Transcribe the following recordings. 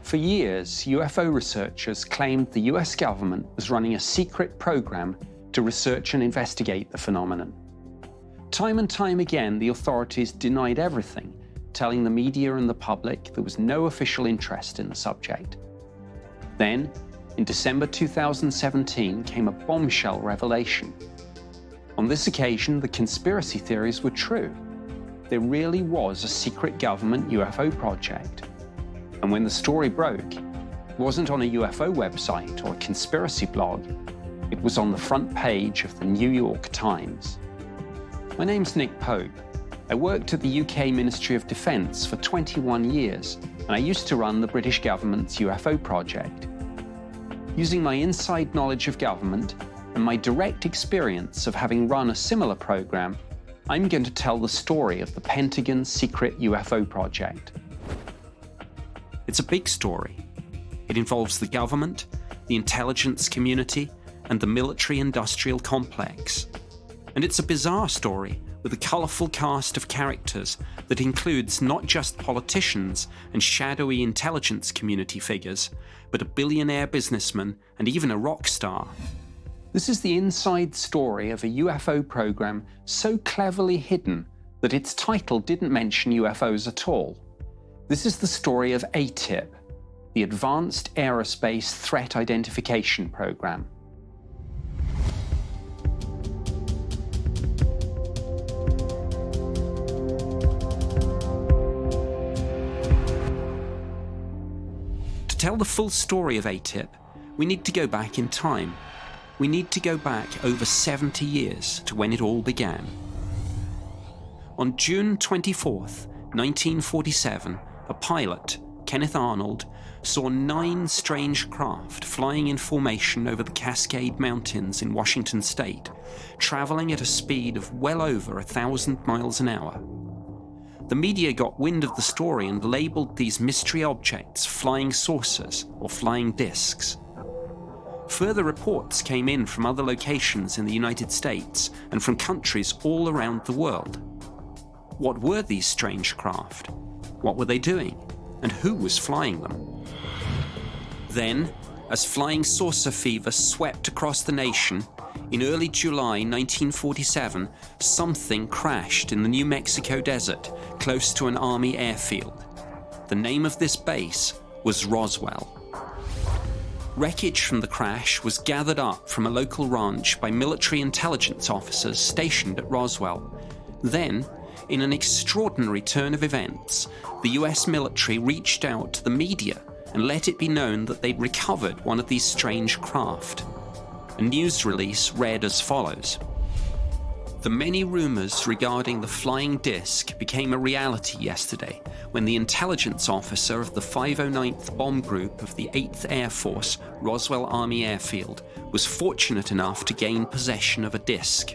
For years, UFO researchers claimed the US government was running a secret program to research and investigate the phenomenon. Time and time again, the authorities denied everything, telling the media and the public there was no official interest in the subject. Then, in December 2017, came a bombshell revelation. On this occasion, the conspiracy theories were true. There really was a secret government UFO project. And when the story broke, it wasn't on a UFO website or a conspiracy blog. It was on the front page of the New York Times. My name's Nick Pope. I worked at the UK Ministry of Defence for 21 years, and I used to run the British government's UFO project. Using my inside knowledge of government and my direct experience of having run a similar program, I'm going to tell the story of the Pentagon's secret UFO project. It's a big story. It involves the government, the intelligence community, and the military-industrial complex. And it's a bizarre story with a colourful cast of characters that includes not just politicians and shadowy intelligence community figures, but a billionaire businessman and even a rock star. This is the inside story of a UFO program so cleverly hidden that its title didn't mention UFOs at all. This is the story of ATIP, the Advanced Aerospace Threat Identification Program. To tell the full story of ATIP, we need to go back in time. We need to go back over 70 years to when it all began. On June 24th, 1947, a pilot, Kenneth Arnold, saw 9 strange craft flying in formation over the Cascade Mountains in Washington state, traveling at a speed of well over 1,000 miles an hour. The media got wind of the story and labelled these mystery objects flying saucers or flying discs. Further reports came in from other locations in the United States and from countries all around the world. What were these strange craft? What were they doing? And who was flying them? Then, as flying saucer fever swept across the nation, in early July 1947, something crashed in the New Mexico desert close to an Army airfield. The name of this base was Roswell. Wreckage from the crash was gathered up from a local ranch by military intelligence officers stationed at Roswell. Then, in an extraordinary turn of events, the US military reached out to the media and let it be known that they'd recovered one of these strange craft. A news release read as follows: "The many rumors regarding the flying disc became a reality yesterday when the intelligence officer of the 509th Bomb Group of the 8th Air Force, Roswell Army Airfield, was fortunate enough to gain possession of a disc."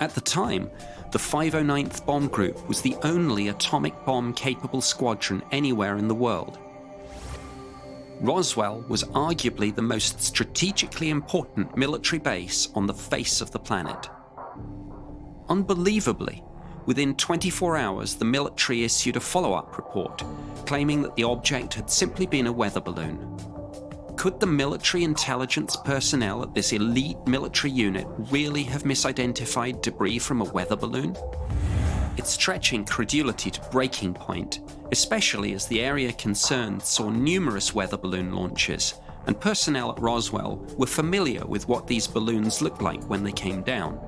At the time, the 509th Bomb Group was the only atomic bomb-capable squadron anywhere in the world. Roswell was arguably the most strategically important military base on the face of the planet. Unbelievably, within 24 hours the military issued a follow-up report claiming that the object had simply been a weather balloon. Could the military intelligence personnel at this elite military unit really have misidentified debris from a weather balloon? It's stretching credulity to breaking point, especially as the area concerned saw numerous weather balloon launches, and personnel at Roswell were familiar with what these balloons looked like when they came down.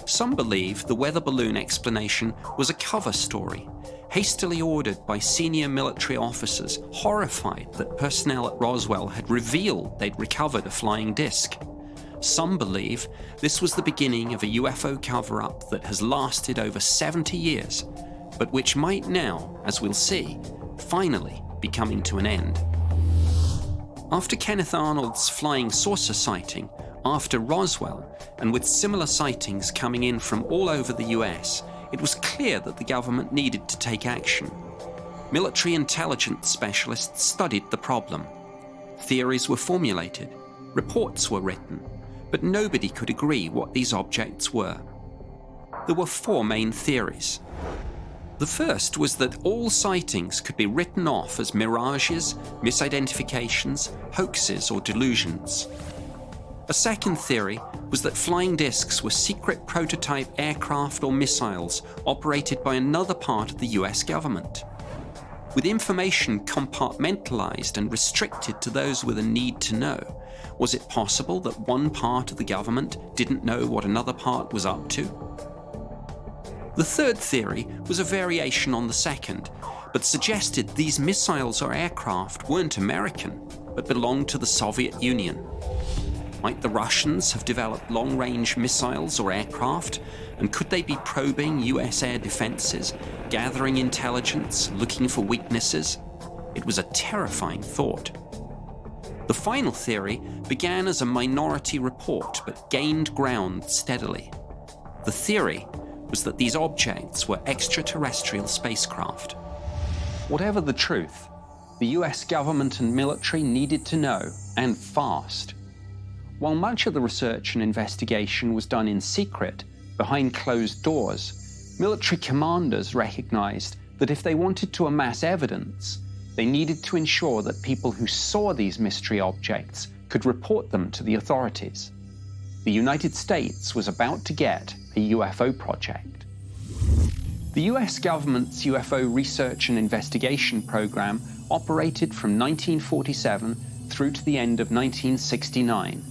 Some believe the weather balloon explanation was a cover story, hastily ordered by senior military officers horrified that personnel at Roswell had revealed they'd recovered a flying disc. Some believe this was the beginning of a UFO cover-up that has lasted over 70 years, but which might now, as we'll see, finally be coming to an end. After Kenneth Arnold's flying saucer sighting, after Roswell, and with similar sightings coming in from all over the US, it was clear that the government needed to take action. Military intelligence specialists studied the problem. Theories were formulated, reports were written, but nobody could agree what these objects were. There were 4 main theories. The The first was that all sightings could be written off as mirages, misidentifications, hoaxes, or delusions. A second theory was that flying discs were secret prototype aircraft or missiles operated by another part of the US government. With information compartmentalized and restricted to those with a need to know, was it possible that one part of the government didn't know what another part was up to? The third theory was a variation on the second, but suggested these missiles or aircraft weren't American, but belonged to the Soviet Union. Might the Russians have developed long-range missiles or aircraft, and could they be probing US air defenses, gathering intelligence, looking for weaknesses? It was a terrifying thought. The final theory began as a minority report, but gained ground steadily. The theory was that these objects were extraterrestrial spacecraft. Whatever the truth, the US government and military needed to know, and fast. While much of the research and investigation was done in secret, behind closed doors, military commanders recognized that if they wanted to amass evidence, they needed to ensure that people who saw these mystery objects could report them to the authorities. The United States was about to get a UFO project. The US government's UFO research and investigation program operated from 1947 through to the end of 1969.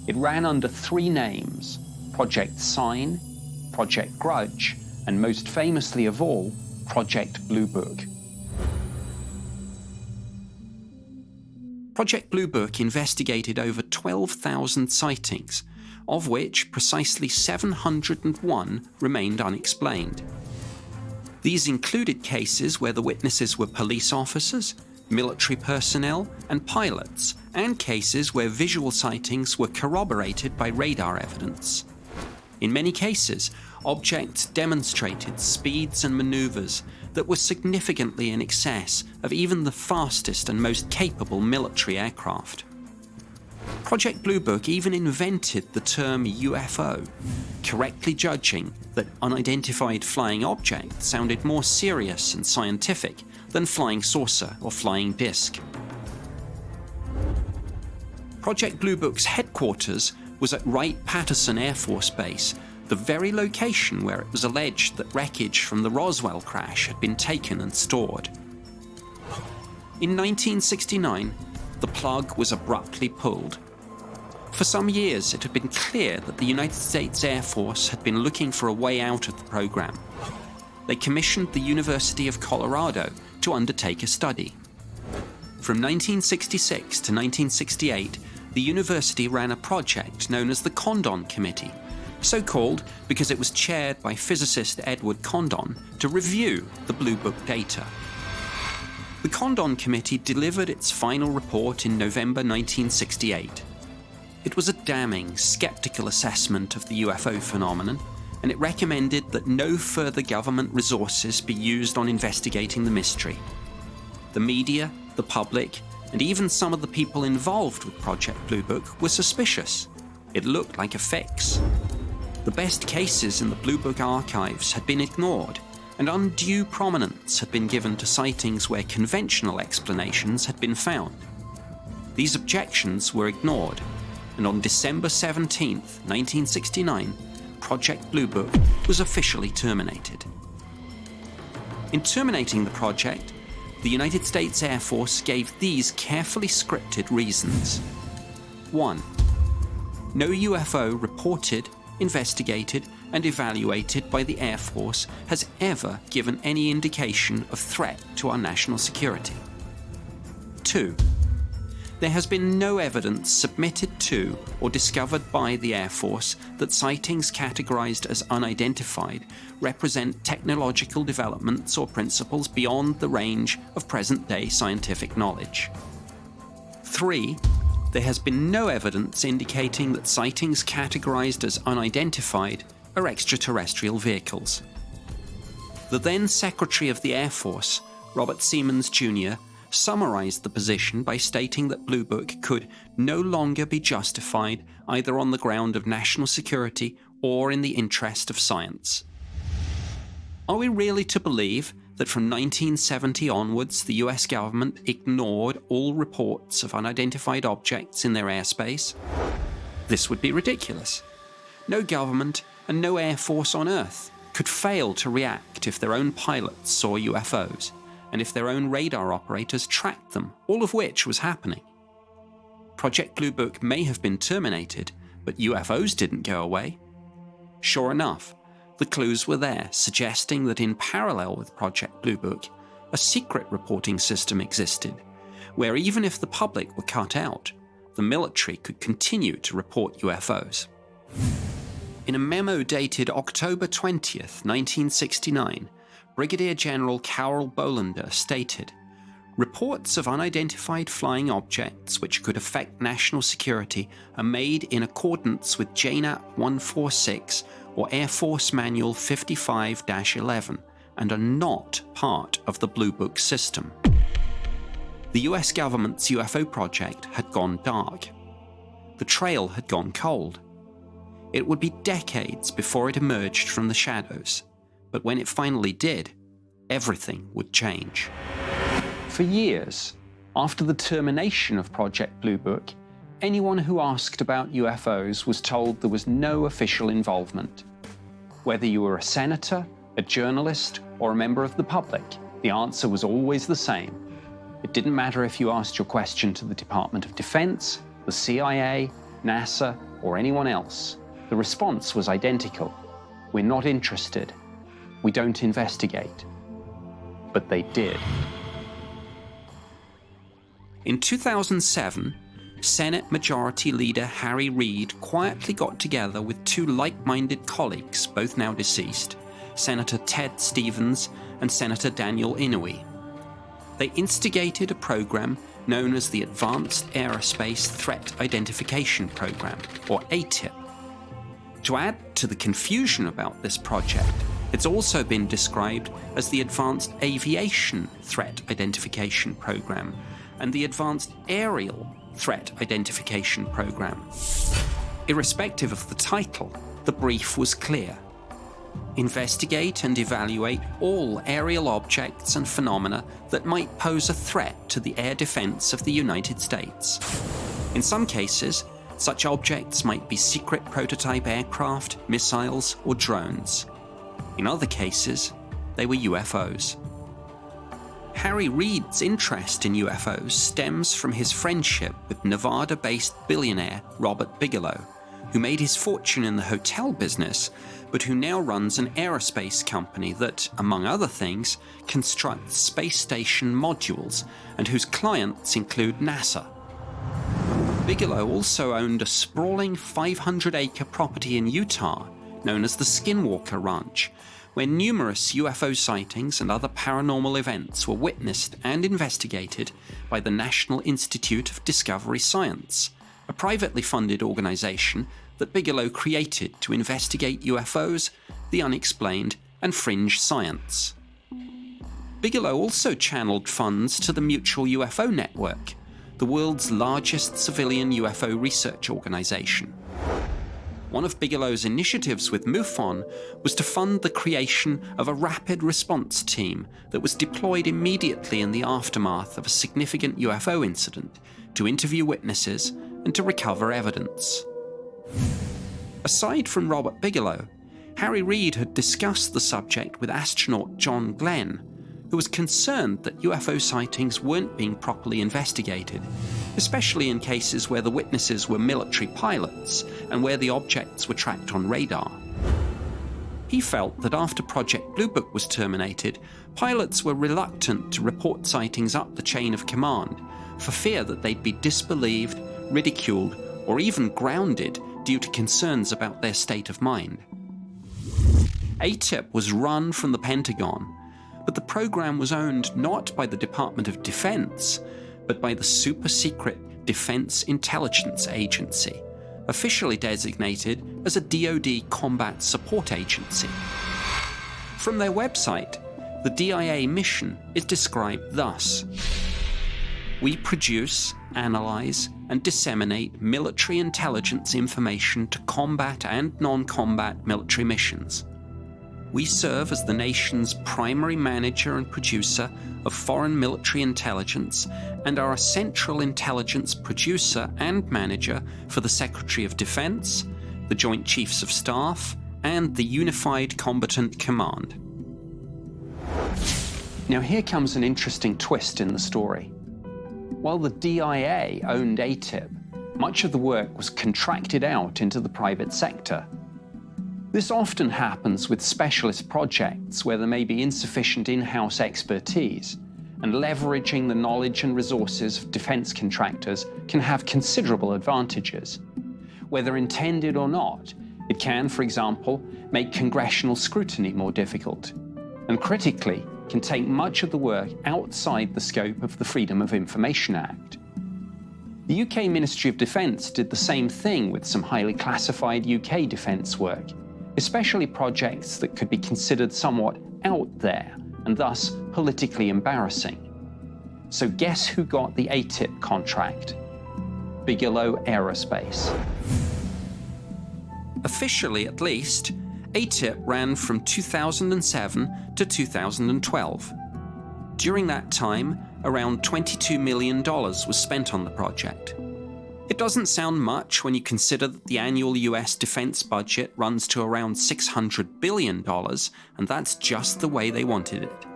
It ran under three names: Project Sign, Project Grudge, and most famously of all, Project Blue Book. Project Blue Book investigated over 12,000 sightings, of which precisely 701 remained unexplained. These included cases where the witnesses were police officers, military personnel, and pilots, and cases where visual sightings were corroborated by radar evidence. In many cases, objects demonstrated speeds and maneuvers that were significantly in excess of even the fastest and most capable military aircraft. Project Blue Book even invented the term UFO, correctly judging that unidentified flying object sounded more serious and scientific than flying saucer or flying disc. Project Blue Book's headquarters was at Wright-patterson Air Force Base, the very location where it was alleged that wreckage from the Roswell crash had been taken and stored. In 1969, the plug was abruptly pulled. For some years, it had been clear that the United States Air Force had been looking for a way out of the program. They commissioned the University of Colorado to undertake a study. From 1966 to 1968, the university ran a project known as the Condon Committee, so called because it was chaired by physicist Edward Condon to review the Blue Book data. The Condon Committee delivered its final report in November 1968. It was a damning, skeptical assessment of the UFO phenomenon, and it recommended that no further government resources be used on investigating the mystery. The media, the public, and even some of the people involved with Project Blue Book were suspicious. It looked like a fix. The best cases in the Blue Book archives had been ignored, and undue prominence had been given to sightings where conventional explanations had been found. These objections were ignored, and on December 17, 1969, Project Blue Book was officially terminated. In terminating the project, the United States Air Force gave these carefully scripted reasons. 1. No UFO reported, investigated, and evaluated by the Air Force has ever given any indication of threat to our national security. 2. There has been no evidence submitted to or discovered by the Air Force that sightings categorized as unidentified represent technological developments or principles beyond the range of present-day scientific knowledge. 3. There has been no evidence indicating that sightings categorized as unidentified are extraterrestrial vehicles. The then Secretary of the Air Force, Robert Seamans Jr., summarized the position by stating that Blue Book could no longer be justified either on the ground of national security or in the interest of science. Are we really to believe that from 1970 onwards the US government ignored all reports of unidentified objects in their airspace? This would be ridiculous. No government and no air force on Earth could fail to react if their own pilots saw UFOs, and if their own radar operators tracked them, all of which was happening. Project Blue Book may have been terminated, but UFOs didn't go away. Sure enough, the clues were there, suggesting that in parallel with Project Blue Book, a secret reporting system existed, where even if the public were cut out, the military could continue to report UFOs. In a memo dated October 20th, 1969, Brigadier General Carol Bolander stated, "Reports of unidentified flying objects which could affect national security are made in accordance with JNAP 146 or Air Force Manual 55-11 and are not part of the Blue Book system." The US government's UFO project had gone dark. The trail had gone cold. It would be decades before it emerged from the shadows, but when it finally did, everything would change. For years, after the termination of Project Blue Book, anyone who asked about UFOs was told there was no official involvement. Whether you were a senator, a journalist, or a member of the public, the answer was always the same. It didn't matter if you asked your question to the Department of Defense, the CIA, NASA, or anyone else. The response was identical. We're not interested. We don't investigate. But they did. In 2007, Senate Majority Leader Harry Reid quietly got together with two like-minded colleagues, both now deceased, Senator Ted Stevens and Senator Daniel Inouye. They instigated a program known as the Advanced Aerospace Threat Identification Program, or ATIP. To add to the confusion about this project, it's also been described as the Advanced Aviation Threat Identification Program and the Advanced Aerial Threat Identification Program. Irrespective of the title, the brief was clear. Investigate and evaluate all aerial objects and phenomena that might pose a threat to the air defense of the United States. In some cases, such objects might be secret prototype aircraft, missiles, or drones. In other cases, they were UFOs. Harry Reid's interest in UFOs stems from his friendship with Nevada-based billionaire Robert Bigelow, who made his fortune in the hotel business, but who now runs an aerospace company that, among other things, constructs space station modules and whose clients include NASA. Bigelow also owned a sprawling 500-acre property in Utah known as the Skinwalker Ranch, where numerous UFO sightings and other paranormal events were witnessed and investigated by the National Institute of Discovery Science, a privately funded organization that Bigelow created to investigate UFOs, the unexplained, and fringe science. Bigelow also channeled funds to the Mutual UFO Network, the world's largest civilian UFO research organization. One of Bigelow's initiatives with MUFON was to fund the creation of a rapid response team that was deployed immediately in the aftermath of a significant UFO incident to interview witnesses and to recover evidence. Aside from Robert Bigelow, Harry Reid had discussed the subject with astronaut John Glenn, who was concerned that UFO sightings weren't being properly investigated, especially in cases where the witnesses were military pilots and where the objects were tracked on radar. He felt that after Project Blue Book was terminated, pilots were reluctant to report sightings up the chain of command for fear that they'd be disbelieved, ridiculed, or even grounded due to concerns about their state of mind. ATIP was run from the Pentagon, but the program was owned not by the Department of Defense, but by the super-secret Defense Intelligence Agency, officially designated as a DoD Combat Support Agency. From their website, the DIA mission is described thus: "We produce, analyze, and disseminate military intelligence information to combat and non-combat military missions. We serve as the nation's primary manager and producer of foreign military intelligence and are a central intelligence producer and manager for the Secretary of Defense, the Joint Chiefs of Staff, and the Unified Combatant Command. Now here comes an interesting twist in the story. While the DIA owned ATIP, much of the work was contracted out into the private sector. This often happens with specialist projects where there may be insufficient in-house expertise, and leveraging the knowledge and resources of defense contractors can have considerable advantages. Whether intended or not, it can, for example, make congressional scrutiny more difficult, and critically, can take much of the work outside the scope of the Freedom of Information Act. The UK Ministry of Defence did the same thing with some highly classified UK defence work, especially projects that could be considered somewhat out there and thus politically embarrassing. So guess who got the ATIP contract? Bigelow Aerospace. Officially, at least, ATIP ran from 2007 to 2012. During that time, around $22 million was spent on the project. It doesn't sound much when you consider that the annual US defense budget runs to around $600 billion, and that's just the way they wanted it.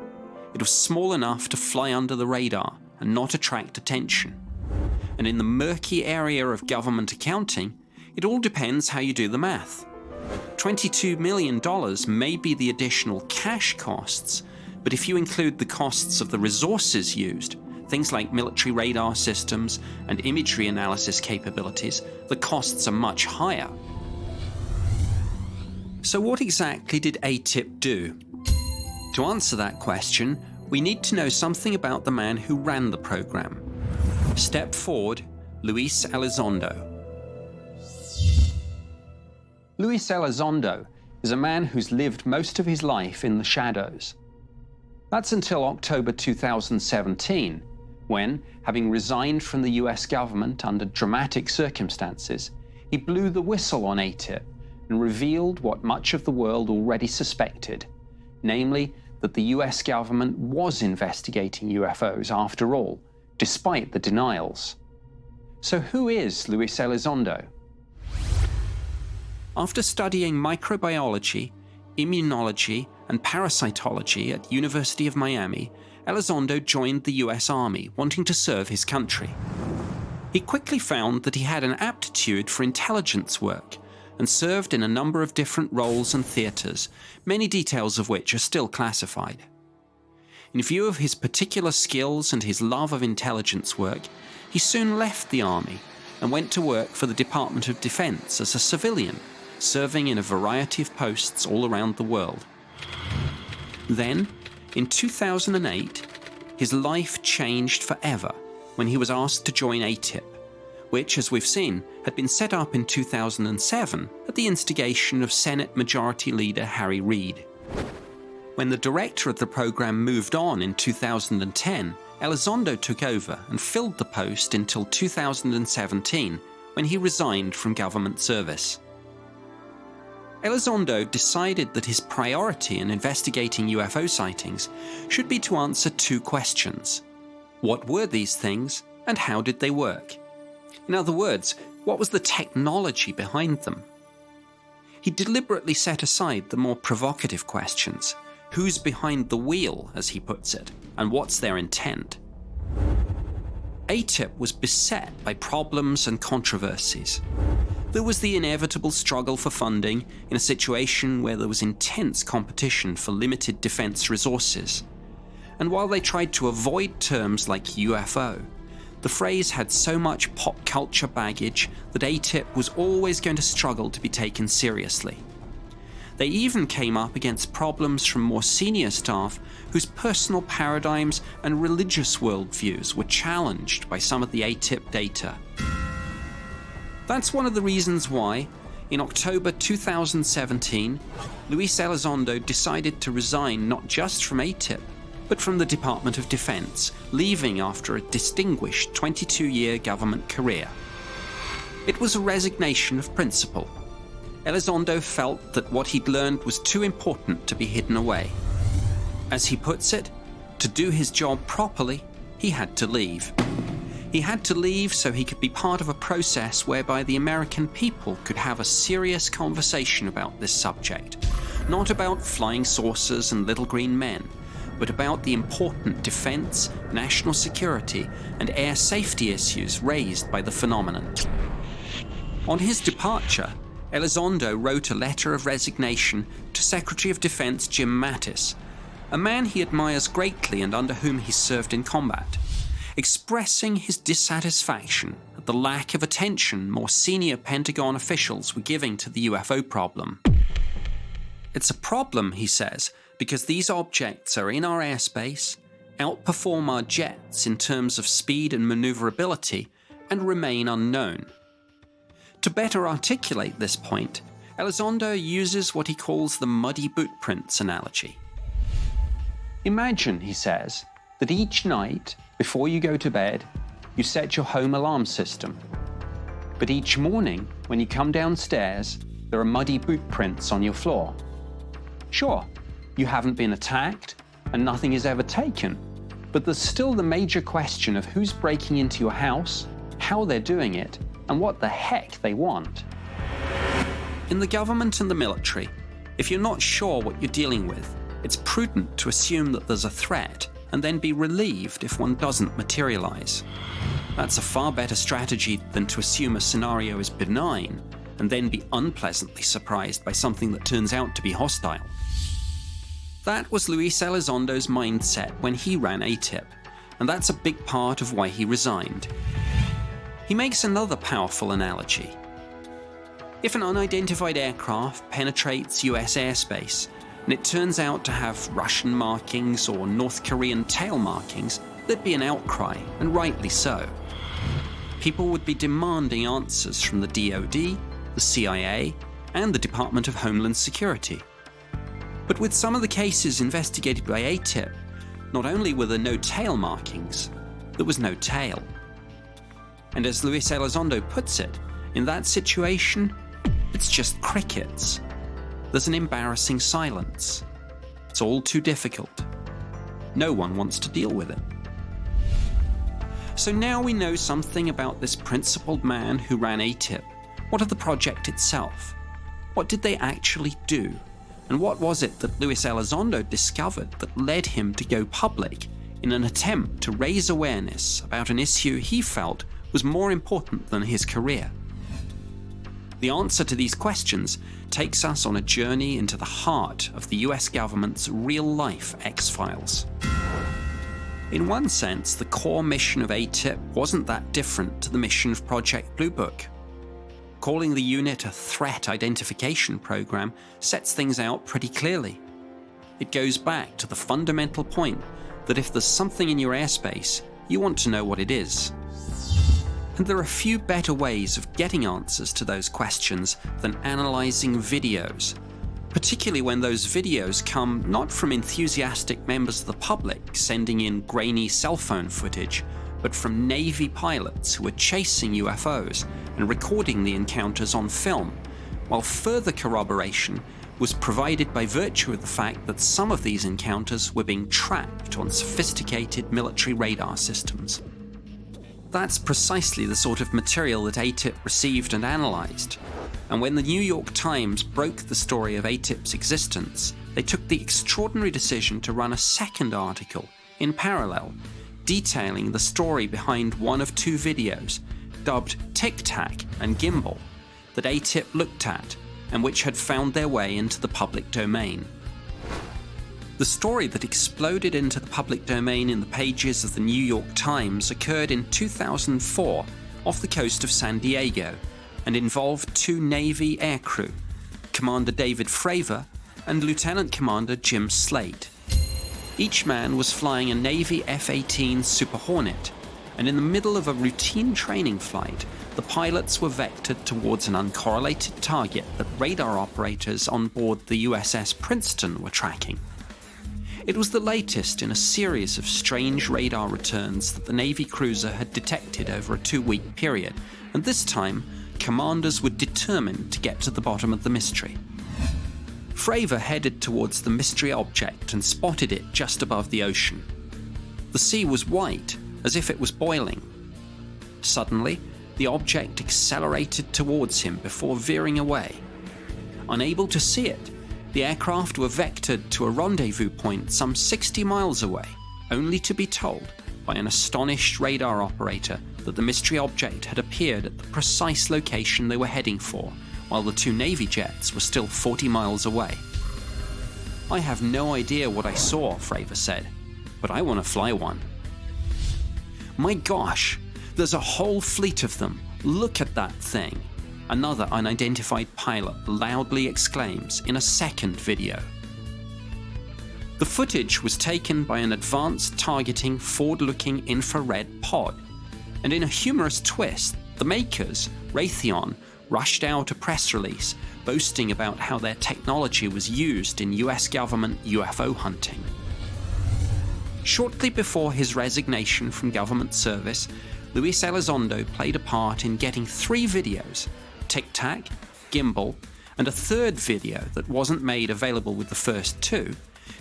It was small enough to fly under the radar and not attract attention. And in the murky area of government accounting, it all depends how you do the math. $22 million may be the additional cash costs, but if you include the costs of the resources used, things like military radar systems and imagery analysis capabilities, the costs are much higher. So what exactly did ATIP do? To answer that question, we need to know something about the man who ran the program. Step forward, Luis Elizondo. Luis Elizondo is a man who's lived most of his life in the shadows. That's until October 2017, when, having resigned from the US government under dramatic circumstances, he blew the whistle on ATIP and revealed what much of the world already suspected, namely that the US government was investigating UFOs after all, despite the denials. So who is Luis Elizondo? After studying microbiology, immunology, and parasitology at University of Miami, Elizondo joined the US Army, wanting to serve his country. He quickly found that he had an aptitude for intelligence work and served in a number of different roles and theatres, many details of which are still classified. In view of his particular skills and his love of intelligence work, he soon left the Army and went to work for the Department of Defense as a civilian, serving in a variety of posts all around the world. Then, in 2008, his life changed forever when he was asked to join ATIP, which, as we've seen, had been set up in 2007 at the instigation of Senate Majority Leader Harry Reid. When the director of the program moved on in 2010, Elizondo took over and filled the post until 2017, when he resigned from government service. Elizondo decided that his priority in investigating UFO sightings should be to answer two questions. What were these things, and how did they work? In other words, what was the technology behind them? He deliberately set aside the more provocative questions. Who's behind the wheel, as he puts it, and what's their intent? ATIP was beset by problems and controversies. There was the inevitable struggle for funding in a situation where there was intense competition for limited defense resources. And while they tried to avoid terms like UFO, the phrase had so much pop culture baggage that ATIP was always going to struggle to be taken seriously. They even came up against problems from more senior staff whose personal paradigms and religious worldviews were challenged by some of the ATIP data. That's one of the reasons why, in October 2017, Luis Elizondo decided to resign not just from ATIP, but from the Department of Defense, leaving after a distinguished 22-year government career. It was a resignation of principle. Elizondo felt that what he'd learned was too important to be hidden away. As he puts it, to do his job properly, he had to leave. He had to leave so he could be part of a process whereby the American people could have a serious conversation about this subject. Not about flying saucers and little green men, but about the important defense, national security, and air safety issues raised by the phenomenon. On his departure, Elizondo wrote a letter of resignation to Secretary of Defense Jim Mattis, a man he admires greatly and under whom he served in combat, expressing his dissatisfaction at the lack of attention more senior Pentagon officials were giving to the UFO problem. It's a problem, he says, because these objects are in our airspace, outperform our jets in terms of speed and maneuverability, and remain unknown. To better articulate this point, Elizondo uses what he calls the muddy boot prints analogy. Imagine, he says, that each night, before you go to bed, you set your home alarm system. But each morning, when you come downstairs, there are muddy boot prints on your floor. Sure, you haven't been attacked, and nothing is ever taken, but there's still the major question of who's breaking into your house, how they're doing it, and what the heck they want. In the government and the military, if you're not sure what you're dealing with, it's prudent to assume that there's a threat and then be relieved if one doesn't materialize. That's a far better strategy than to assume a scenario is benign and then be unpleasantly surprised by something that turns out to be hostile. That was Luis Elizondo's mindset when he ran ATIP, and that's a big part of why he resigned. He makes another powerful analogy. If an unidentified aircraft penetrates US airspace, and it turns out to have Russian markings or North Korean tail markings, there'd be an outcry, and rightly so. People would be demanding answers from the DoD, the CIA, and the Department of Homeland Security. But with some of the cases investigated by ATIP, not only were there no tail markings, there was no tail. And as Luis Elizondo puts it, in that situation, it's just crickets. There's an embarrassing silence. It's all too difficult. No one wants to deal with it. So now we know something about this principled man who ran ATIP. What of the project itself? What did they actually do? And what was it that Luis Elizondo discovered that led him to go public in an attempt to raise awareness about an issue he felt was more important than his career? The answer to these questions takes us on a journey into the heart of the US government's real-life X-Files. In one sense, the core mission of ATIP wasn't that different to the mission of Project Blue Book. Calling the unit a threat identification program sets things out pretty clearly. It goes back to the fundamental point that if there's something in your airspace, you want to know what it is. And there are few better ways of getting answers to those questions than analysing videos, particularly when those videos come not from enthusiastic members of the public sending in grainy cell phone footage, but from Navy pilots who were chasing UFOs and recording the encounters on film, while further corroboration was provided by virtue of the fact that some of these encounters were being tracked on sophisticated military radar systems. That's precisely the sort of material that ATIP received and analysed. And when the New York Times broke the story of ATIP's existence, they took the extraordinary decision to run a second article in parallel, detailing the story behind one of two videos, dubbed Tic Tac and Gimbal, that ATIP looked at and which had found their way into the public domain. The story that exploded into the public domain in the pages of the New York Times occurred in 2004 off the coast of San Diego and involved two Navy aircrew, Commander David Fravor and Lieutenant Commander Jim Slate. Each man was flying a Navy F-18 Super Hornet, and in the middle of a routine training flight, the pilots were vectored towards an uncorrelated target that radar operators on board the USS Princeton were tracking. It was the latest in a series of strange radar returns that the Navy cruiser had detected over a 2-week period, and this time commanders were determined to get to the bottom of the mystery. Fravor headed towards the mystery object and spotted it just above the ocean. The sea was white, as if it was boiling. Suddenly, the object accelerated towards him before veering away. Unable to see it, the aircraft were vectored to a rendezvous point some 60 miles away, only to be told by an astonished radar operator that the mystery object had appeared at the precise location they were heading for, while the two Navy jets were still 40 miles away. "I have no idea what I saw," Fravor said, "but I want to fly one." "My gosh, there's a whole fleet of them. Look at that thing," another unidentified pilot loudly exclaims in a second video. The footage was taken by an advanced targeting forward-looking infrared pod, and in a humorous twist, the makers, Raytheon, rushed out a press release boasting about how their technology was used in US government UFO hunting. Shortly before his resignation from government service, Luis Elizondo played a part in getting 3 videos, Tic Tac, Gimbal, and a third video that wasn't made available with the first 2,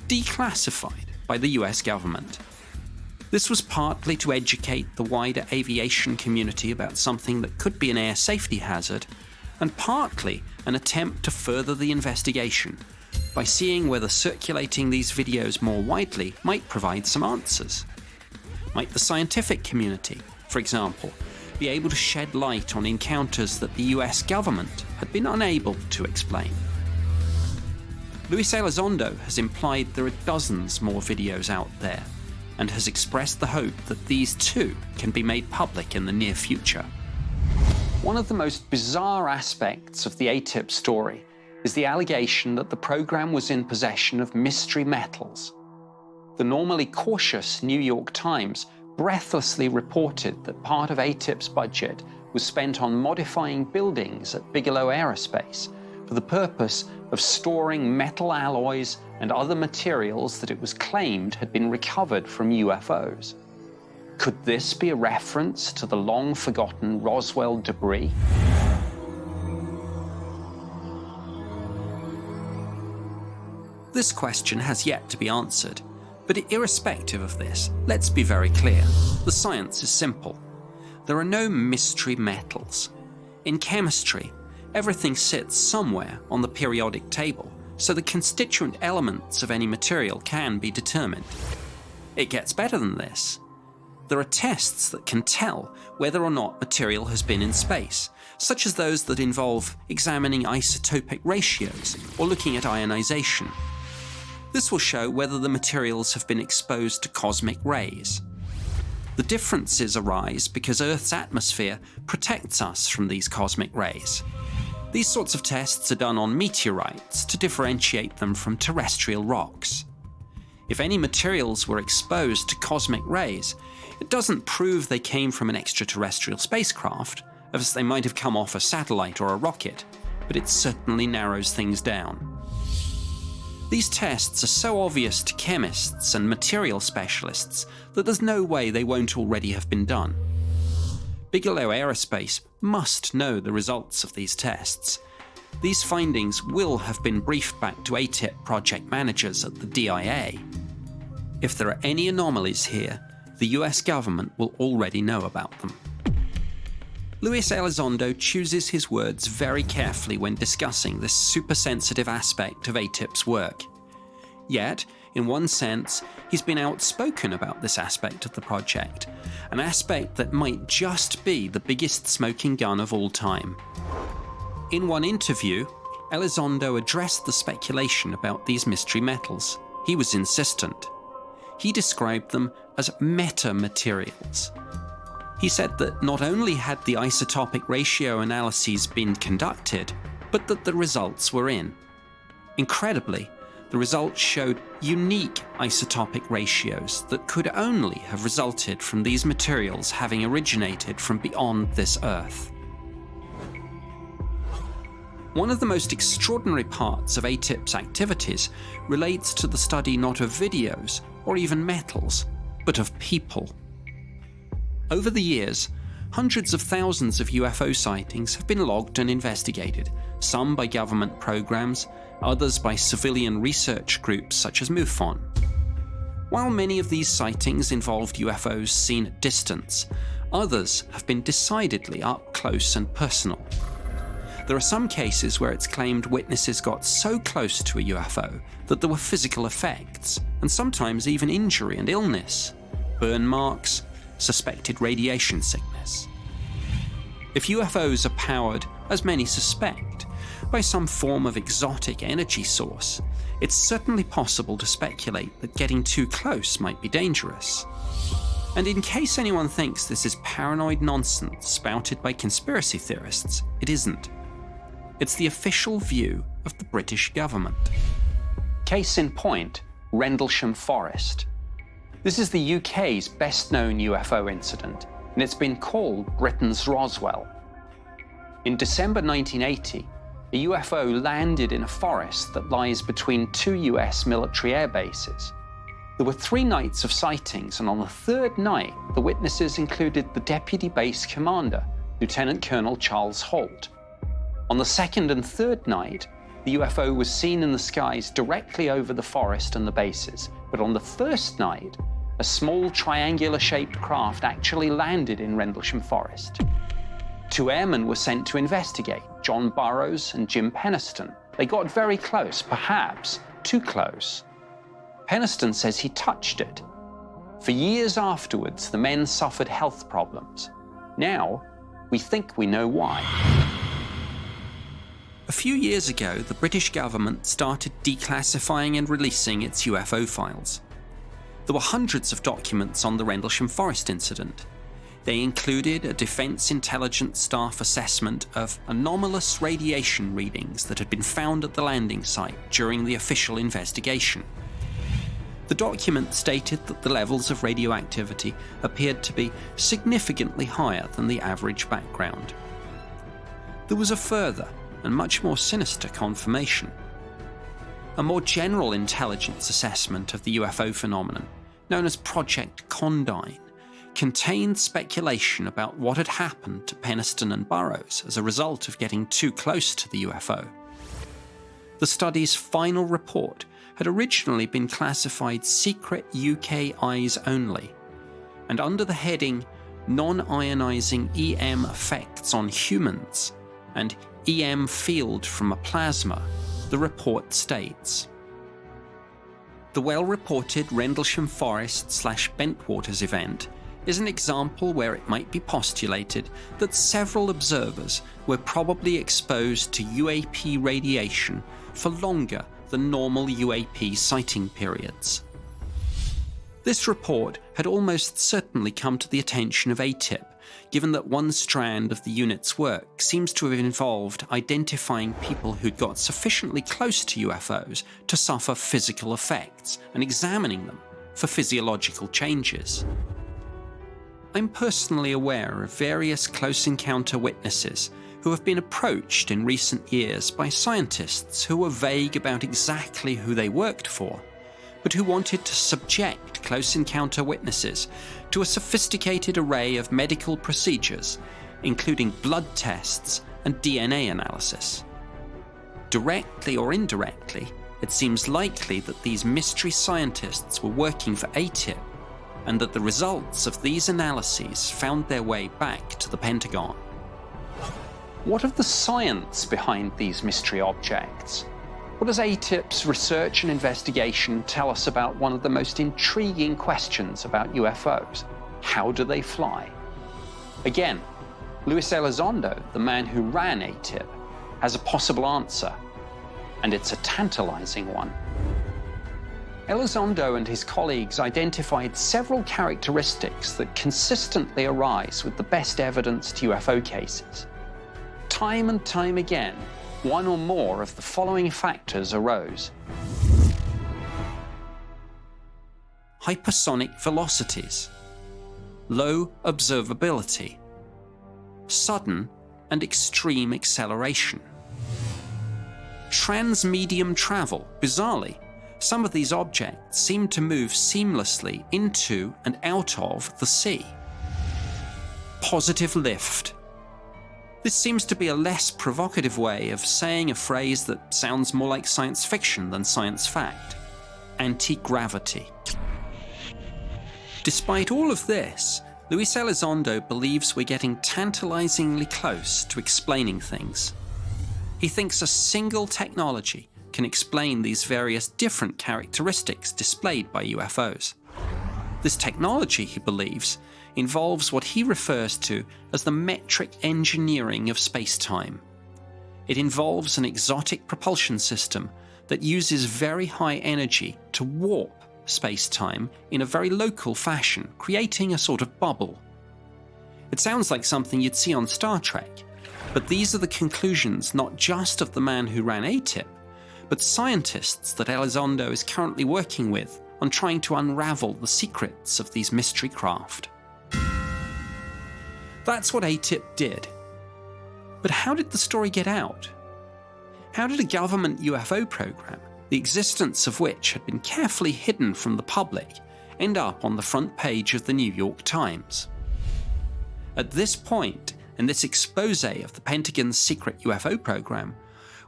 declassified by the US government. This was partly to educate the wider aviation community about something that could be an air safety hazard, and partly an attempt to further the investigation by seeing whether circulating these videos more widely might provide some answers. Might the scientific community, for example, be able to shed light on encounters that the US government had been unable to explain? Luis Elizondo has implied there are dozens more videos out there, and has expressed the hope that these too can be made public in the near future. One of the most bizarre aspects of the ATIP story is the allegation that the program was in possession of mystery metals. The normally cautious New York Times breathlessly reported that part of ATIP's budget was spent on modifying buildings at Bigelow Aerospace for the purpose of storing metal alloys and other materials that it was claimed had been recovered from UFOs. Could this be a reference to the long-forgotten Roswell debris? This question has yet to be answered, but irrespective of this, let's be very clear. The science is simple. There are no mystery metals. In chemistry, everything sits somewhere on the periodic table, so the constituent elements of any material can be determined. It gets better than this. There are tests that can tell whether or not material has been in space, such as those that involve examining isotopic ratios or looking at ionization. This will show whether the materials have been exposed to cosmic rays. The differences arise because Earth's atmosphere protects us from these cosmic rays. These sorts of tests are done on meteorites to differentiate them from terrestrial rocks. If any materials were exposed to cosmic rays, it doesn't prove they came from an extraterrestrial spacecraft, as they might have come off a satellite or a rocket, but it certainly narrows things down. These tests are so obvious to chemists and material specialists that there's no way they won't already have been done. Bigelow Aerospace must know the results of these tests. These findings will have been briefed back to ATIP project managers at the DIA. If there are any anomalies here, the US government will already know about them. Luis Elizondo chooses his words very carefully when discussing this super-sensitive aspect of ATIP's work. Yet, in one sense, he's been outspoken about this aspect of the project, an aspect that might just be the biggest smoking gun of all time. In one interview, Elizondo addressed the speculation about these mystery metals. He was insistent. He described them as metamaterials. He said that not only had the isotopic ratio analyses been conducted, but that the results were in. Incredibly, the results showed unique isotopic ratios that could only have resulted from these materials having originated from beyond this Earth. One of the most extraordinary parts of ATIP's activities relates to the study not of videos or even metals, but of people. Over the years, Hundreds of thousands of UFO sightings have been logged and investigated, some by government programs, others by civilian research groups such as MUFON. While many of these sightings involved UFOs seen at distance, others have been decidedly up close and personal. There are some cases where it's claimed witnesses got so close to a UFO that there were physical effects, and sometimes even injury and illness, burn marks, suspected radiation sickness. If UFOs are powered, as many suspect, by some form of exotic energy source, it's certainly possible to speculate that getting too close might be dangerous. And in case anyone thinks this is paranoid nonsense spouted by conspiracy theorists, it isn't. It's the official view of the British government. Case in point, Rendlesham Forest. This is the UK's best-known UFO incident, and it's been called Britain's Roswell. In December 1980, a UFO landed in a forest that lies between two US military air bases. There were 3 nights of sightings, and on the 3rd night, the witnesses included the Deputy Base Commander, Lieutenant Colonel Charles Holt. On the 2nd and 3rd night, the UFO was seen in the skies directly over the forest and the bases, but on the 1st night, a small triangular-shaped craft actually landed in Rendlesham Forest. 2 airmen were sent to investigate, John Burroughs and Jim Penniston. They got very close, perhaps too close. Penniston says he touched it. For years afterwards, the men suffered health problems. Now, we think we know why. A few years ago, the British government started declassifying and releasing its UFO files. There were hundreds of documents on the Rendlesham Forest incident. They included a Defence Intelligence Staff assessment of anomalous radiation readings that had been found at the landing site during the official investigation. The document stated that the levels of radioactivity appeared to be significantly higher than the average background. There was a further and much more sinister confirmation. A more general intelligence assessment of the UFO phenomenon, known as Project Condign, contained speculation about what had happened to Penniston and Burroughs as a result of getting too close to the UFO. The study's final report had originally been classified Secret UK Eyes Only, and under the heading Non-Ionizing EM Effects on Humans and EM Field from a Plasma, the report states: the well-reported Rendlesham Forest/Bentwaters event is an example where it might be postulated that several observers were probably exposed to UAP radiation for longer than normal UAP sighting periods. This report had almost certainly come to the attention of ATIP, given that one strand of the unit's work seems to have involved identifying people who'd got sufficiently close to UFOs to suffer physical effects and examining them for physiological changes. I'm personally aware of various close encounter witnesses who have been approached in recent years by scientists who were vague about exactly who they worked for, but who wanted to subject close encounter witnesses to a sophisticated array of medical procedures, including blood tests and DNA analysis. Directly or indirectly, it seems likely that these mystery scientists were working for ATIP, and that the results of these analyses found their way back to the Pentagon. What of the science behind these mystery objects? What does ATIP's research and investigation tell us about one of the most intriguing questions about UFOs? How do they fly? Again, Luis Elizondo, the man who ran ATIP, has a possible answer, and it's a tantalizing one. Elizondo and his colleagues identified several characteristics that consistently arise with the best evidence to UFO cases. Time and time again, one or more of the following factors arose: hypersonic velocities, low observability, sudden and extreme acceleration, transmedium travel. Bizarrely, some of these objects seem to move seamlessly into and out of the sea. positive lift. This seems to be a less provocative way of saying a phrase that sounds more like science fiction than science fact: anti-gravity. Despite all of this, Luis Elizondo believes we're getting tantalizingly close to explaining things. He thinks a single technology can explain these various different characteristics displayed by UFOs. This technology, he believes, involves what he refers to as the metric engineering of space-time. It involves an exotic propulsion system that uses very high energy to warp space-time in a very local fashion, creating a sort of bubble. It sounds like something you'd see on Star Trek, but these are the conclusions not just of the man who ran ATIP, but scientists that Elizondo is currently working with on trying to unravel the secrets of these mystery craft. That's what ATIP did. But how did the story get out? How did a government UFO program, the existence of which had been carefully hidden from the public, end up on the front page of the New York Times? At this point, in this expose of the Pentagon's secret UFO program,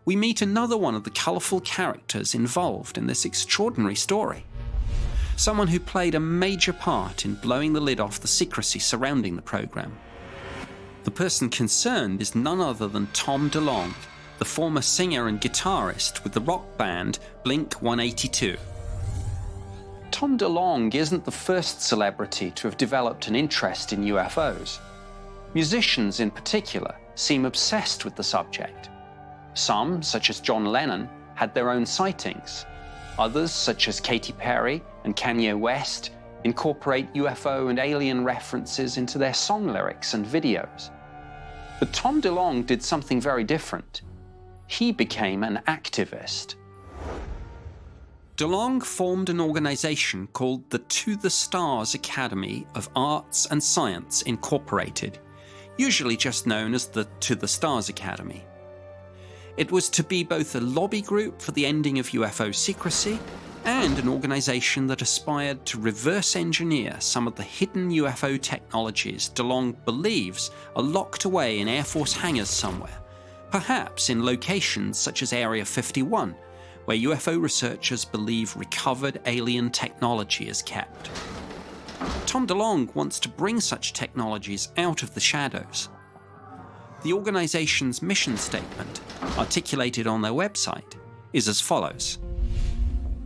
we meet another one of the colourful characters involved in this extraordinary story. Someone who played a major part in blowing the lid off the secrecy surrounding the program. The person concerned is none other than Tom DeLonge, the former singer and guitarist with the rock band Blink-182. Tom DeLonge isn't the first celebrity to have developed an interest in UFOs. Musicians in particular seem obsessed with the subject. Some, such as John Lennon, had their own sightings. Others, such as Katy Perry and Kanye West, incorporate UFO and alien references into their song lyrics and videos. But Tom DeLonge did something very different. He became an activist. DeLonge formed an organization called the To the Stars Academy of Arts and Science Incorporated, usually just known as the To the Stars Academy. It was to be both a lobby group for the ending of UFO secrecy and an organization that aspired to reverse engineer some of the hidden UFO technologies DeLonge believes are locked away in Air Force hangars somewhere, perhaps in locations such as Area 51, where UFO researchers believe recovered alien technology is kept. Tom DeLonge wants to bring such technologies out of the shadows. The organization's mission statement, articulated on their website, is as follows.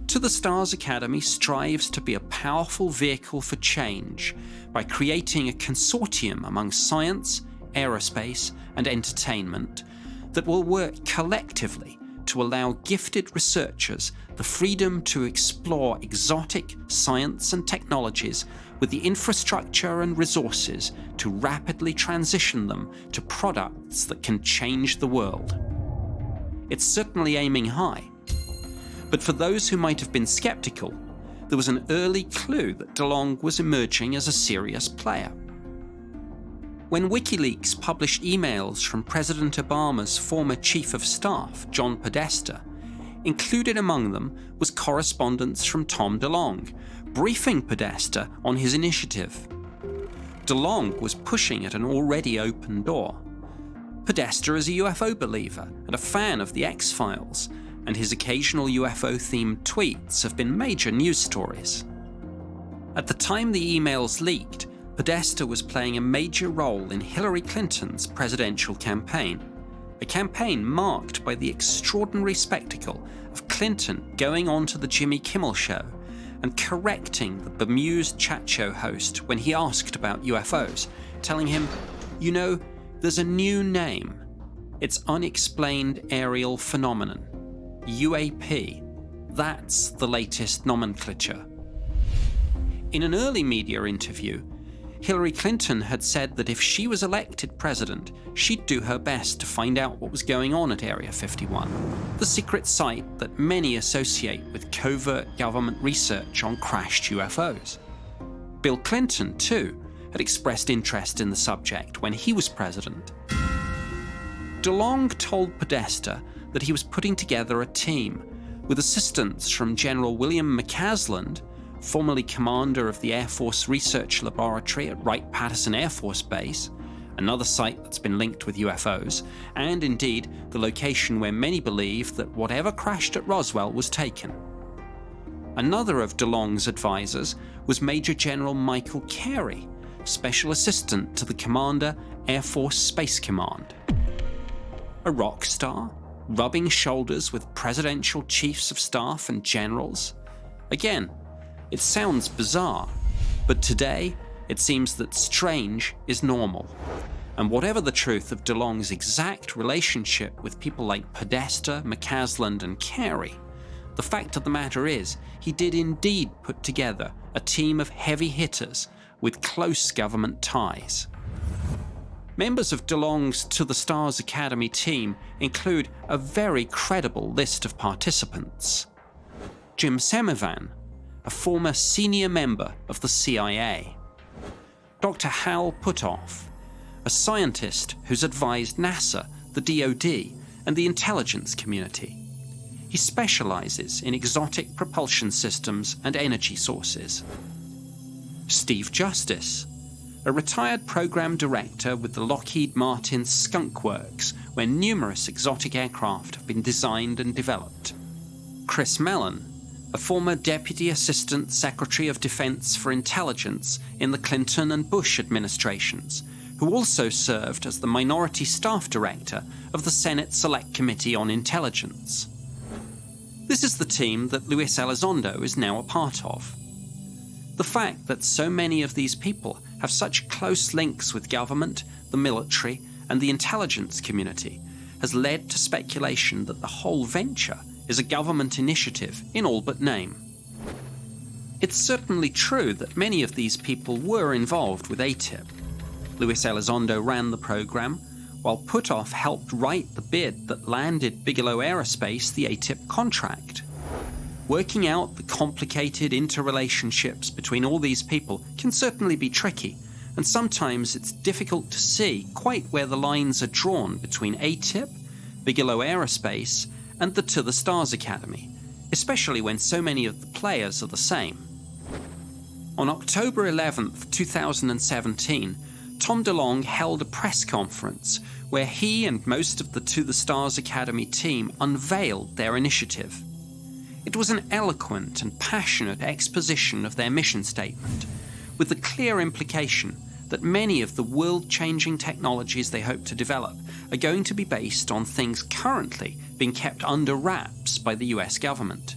To the Stars Academy strives to be a powerful vehicle for change by creating a consortium among science, aerospace, and entertainment that will work collectively to allow gifted researchers the freedom to explore exotic science and technologies with the infrastructure and resources to rapidly transition them to products that can change the world. It's certainly aiming high. But for those who might have been skeptical, there was an early clue that DeLonge was emerging as a serious player. When WikiLeaks published emails from President Obama's former chief of staff, John Podesta, included among them was correspondence from Tom DeLonge, briefing Podesta on his initiative. DeLonge was pushing at an already open door. Podesta is a UFO believer and a fan of the X-Files, and his occasional UFO-themed tweets have been major news stories. At the time the emails leaked, Podesta was playing a major role in Hillary Clinton's presidential campaign, a campaign marked by the extraordinary spectacle of Clinton going on to the Jimmy Kimmel Show and correcting the bemused chat show host when he asked about UFOs, telling him, "You know, there's a new name. It's Unexplained Aerial Phenomenon. UAP. That's the latest nomenclature." In an early media interview, Hillary Clinton had said that if she was elected president, she'd do her best to find out what was going on at Area 51, the secret site that many associate with covert government research on crashed UFOs. Bill Clinton, too, had expressed interest in the subject when he was president. DeLonge told Podesta that he was putting together a team with assistance from General William McCasland, formerly commander of the Air Force Research Laboratory at Wright-Patterson Air Force Base, another site that's been linked with UFOs, and indeed the location where many believe that whatever crashed at Roswell was taken. Another of DeLong's advisors was Major General Michael Carey, Special Assistant to the Commander, Air Force Space Command. A rock star, rubbing shoulders with presidential chiefs of staff and generals? Again, it sounds bizarre, but today it seems that strange is normal. And whatever the truth of DeLong's exact relationship with people like Podesta, McCasland and Carey, the fact of the matter is he did indeed put together a team of heavy hitters with close government ties. Members of DeLong's To the Stars Academy team include a very credible list of participants. Jim Semivan, a former senior member of the CIA. Dr. Hal Puthoff, a scientist who's advised NASA, the DoD, and the intelligence community. He specializes in exotic propulsion systems and energy sources. Steve Justice, a retired program director with the Lockheed Martin Skunk Works, where numerous exotic aircraft have been designed and developed. Chris Mellon, a former Deputy Assistant Secretary of Defense for Intelligence in the Clinton and Bush administrations, who also served as the Minority Staff Director of the Senate Select Committee on Intelligence. This is the team that Luis Elizondo is now a part of. The fact that so many of these people have such close links with government, the military, and the intelligence community has led to speculation that the whole venture is a government initiative in all but name. It's certainly true that many of these people were involved with ATIP. Luis Elizondo ran the program, while Puthoff helped write the bid that landed Bigelow Aerospace the ATIP contract. Working out the complicated interrelationships between all these people can certainly be tricky, and sometimes it's difficult to see quite where the lines are drawn between ATIP, Bigelow Aerospace, and the To the Stars Academy, especially when so many of the players are the same. On October 11th, 2017, Tom DeLong held a press conference where he and most of the To the Stars Academy team unveiled their initiative. It was an eloquent and passionate exposition of their mission statement, with the clear implication that many of the world-changing technologies they hope to develop are going to be based on things currently being kept under wraps by the US government.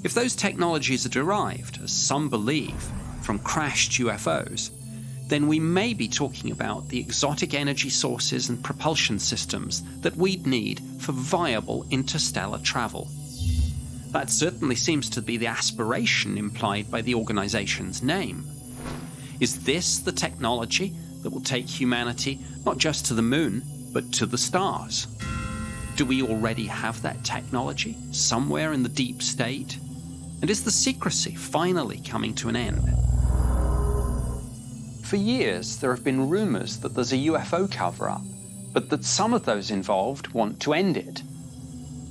If those technologies are derived, as some believe, from crashed UFOs, then we may be talking about the exotic energy sources and propulsion systems that we'd need for viable interstellar travel. That certainly seems to be the aspiration implied by the organization's name. Is this the technology that will take humanity not just to the moon, but to the stars? Do we already have that technology somewhere in the deep state? And is the secrecy finally coming to an end? For years, there have been rumors that there's a UFO cover-up, but that some of those involved want to end it.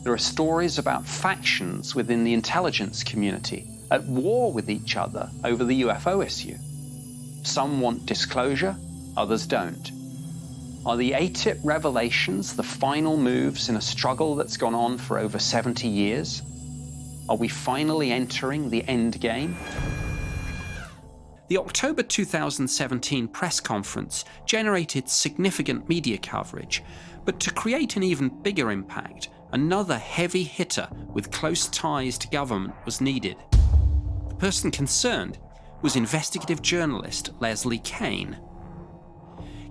There are stories about factions within the intelligence community at war with each other over the UFO issue. Some want disclosure, others don't. Are the ATIP revelations the final moves in a struggle that's gone on for over 70 years? Are we finally entering the end game? The October 2017 press conference generated significant media coverage, but to create an even bigger impact, another heavy hitter with close ties to government was needed. The person concerned was investigative journalist Leslie Kean.